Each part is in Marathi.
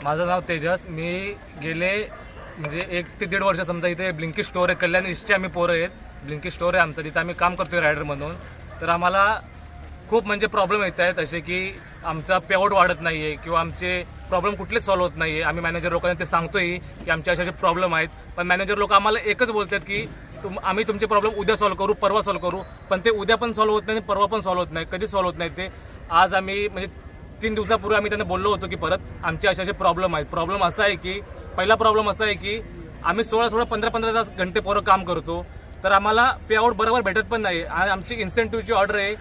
माझं नाव तेजस. मी गेले म्हणजे 1 ते 1.5 वर्ष समजा इथे ब्लिंकिट स्टोअर आहे, कल्याण ईस्टचे आम्ही पोरं आहेत. ब्लिंकिट स्टोअर आहे आमचं, तिथं आम्ही काम करतोय रायडर म्हणून. तर आम्हाला खूप म्हणजे प्रॉब्लेम येत आहेत असे की आमचा पेआउट वाढत नाही आहे किंवा आमचे प्रॉब्लेम कुठलेच सॉल्व्ह होत नाही आहे. आम्ही मॅनेजर लोकांना ते सांगतोय की आमचे असे प्रॉब्लेम आहेत, पण मॅनेजर लोक आम्हाला एकच बोलतात की आम्ही तुमचे प्रॉब्लेम उद्या सॉल्व्ह करू, परवा सॉल्व्ह करू. पण ते उद्या पण सॉल्व्ह होत नाही, परवा पण सॉल्व्ह होत नाही, कधी सॉल्व्ह होत नाही ते. आज आम्ही म्हणजे 3 दिवसापूर्वी आम्ही त्यांना बोललो होतो की परत आमचे असे प्रॉब्लेम आहेत. प्रॉब्लेम असा आहे की पहिला प्रॉब्लेम असा आहे की आम्ही 16 15 तास घंटे पोरं काम करतो, तर आम्हाला पेआउट बरोबर भेटत पण नाही. आणि आमची इन्सेंटिव्हची ऑर्डर आहे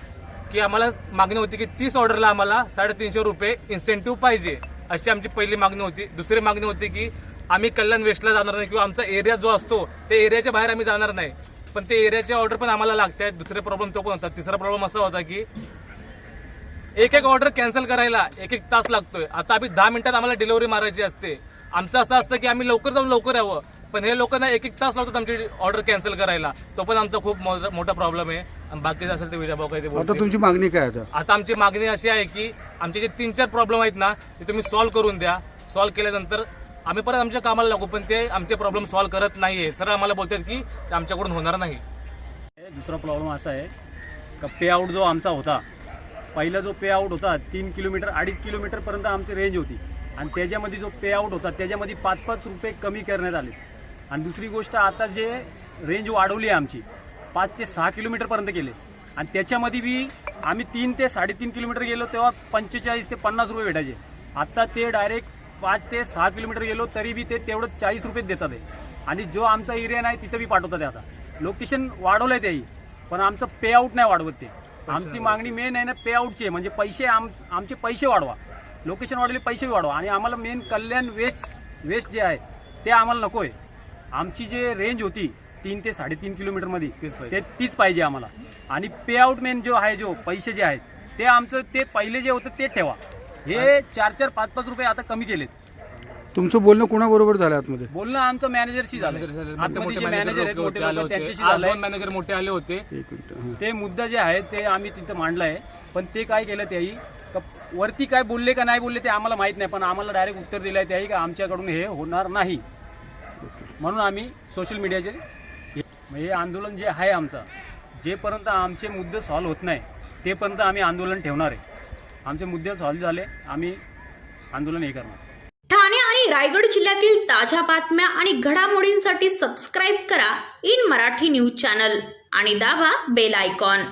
की आम्हाला मागणी होती की 30 ऑर्डरला आम्हाला 350 रुपये इन्सेंटिव्ह पाहिजे, अशी आमची पहिली मागणी होती. दुसरी मागणी होती की आम्ही कल्याण वेस्टला जाणार नाही किंवा आमचा एरिया जो असतो ते एरियाच्या बाहेर आम्ही जाणार नाही, पण ते एरियाचे ऑर्डर पण आम्हाला लागत आहेत. दुसरे प्रॉब्लेम तो पण होता. तिसरा प्रॉब्लेम असा होता की एक ऑर्डर कॅन्सल करायला 1 तास लागतोय. आता आम्ही 10 मिनिटात आम्हाला डिलिव्हरी मारायची असते. आमचं असं असतं की आम्ही लवकर जाऊन लवकर यावं, पण हे लोकांना 1 तास लागतात आमची ऑर्डर कॅन्सल करायला. तो पण आमचा खूप मोठा प्रॉब्लेम आहे. आणि बाकी असेल ते विजाभाऊ काही ते बोलतील. आता तुमची मागणी काय आहे? आता आमची मागणी अशी आहे की आमचे जे 3-4 प्रॉब्लेम आहेत ना ते तुम्ही सॉल्व्ह करून द्या. सॉल्व्ह केल्यानंतर आम्ही परत आमच्या कामाला लागू, पण ते आमचे प्रॉब्लेम सॉल्व्ह करत नाहीये. सर आम्हाला बोलतात की ते आमच्याकडून होणार नाही. दुसरा प्रॉब्लेम असा आहे का पेआउट जो आमचा होता, पहिला जो पेआउट होता 3 किलोमीटर 2.5 किलोमीटरपर्यंत आमची रेंज होती, आणि त्याच्यामध्ये जो पेआउट होता त्याच्यामध्ये 5-5 रुपये कमी करण्यात आले. आणि दुसरी गोष्ट, आता जे रेंज वाढवली आहे आमची 5 ते 6 किलोमीटरपर्यंत केले, आणि त्याच्यामध्ये बी आम्ही 3 ते 3.5 किलोमीटर गेलो तेव्हा 45 ते 50 रुपये भेटायचे. आता ते डायरेक्ट 5 ते 6 किलोमीटर गेलो तरी बी ते तेवढं 40 रुपयेच देतात आहे. आणि जो आमचा एरिया नाही तिथं बी पाठवतात. आता लोकेशन वाढवलं आहे तेही, पण आमचं पेआउट नाही वाढवत ते. आमची मागणी मेन आहे ना पेआउटची, म्हणजे पैसे आमचे पैसे वाढवा. लोकेशन वाढवले, पैसे वाढवा. आणि आम्हाला मेन कल्याण वेस्ट जे आहे ते आम्हाला नको आहे. आमची जे रेंज होती 3 ते 3.5 किलोमीटरमध्ये तीच पाहिजे आम्हाला. आणि पेआउट मेन जो आहे, जो पैसे जे आहेत ते आमचं ते पहिले जे होतं ते ठेवा. हे 4-4 5-5 रुपये आता कमी केलेत. तुमचं बोलणं कोणाबरोबर झालं आतमध्ये? बोलणं आमचं मॅनेजरशी झालं. आतमध्ये जे मॅनेजर आहेत मोठे लोक त्यांच्याशी झालंय. मॅनेजर मोठे आले होते. ते मुद्दा जे आहे ते आम्ही तिथं मांडलाय, पण ते काय केलं त्याही वरती काय बोलले का नाही बोलले ते आम्हाला माहित नाही, पण आम्हाला डायरेक्ट उत्तर दिलंय त्याही का आमच्याकडून हे होणार नाही. म्हणून आम्ही सोशल मीडियाचे हे आंदोलन जे आहे आमचं, जेपर्यंत आमचे मुद्दे सॉल्व्ह होत नाही तेपर्यंत आम्ही आंदोलन ठेवणार आहे. आमचे मुद्दे सॉल्व्ह झाले आम्ही आंदोलन हे करणार. ठाणे आणि रायगड जिल्ह्यातील ताज्या बातम्या आणि घडामोडींसाठी सबस्क्राईब करा इन मराठी न्यूज चॅनल आणि दाबा बेल आयकॉन.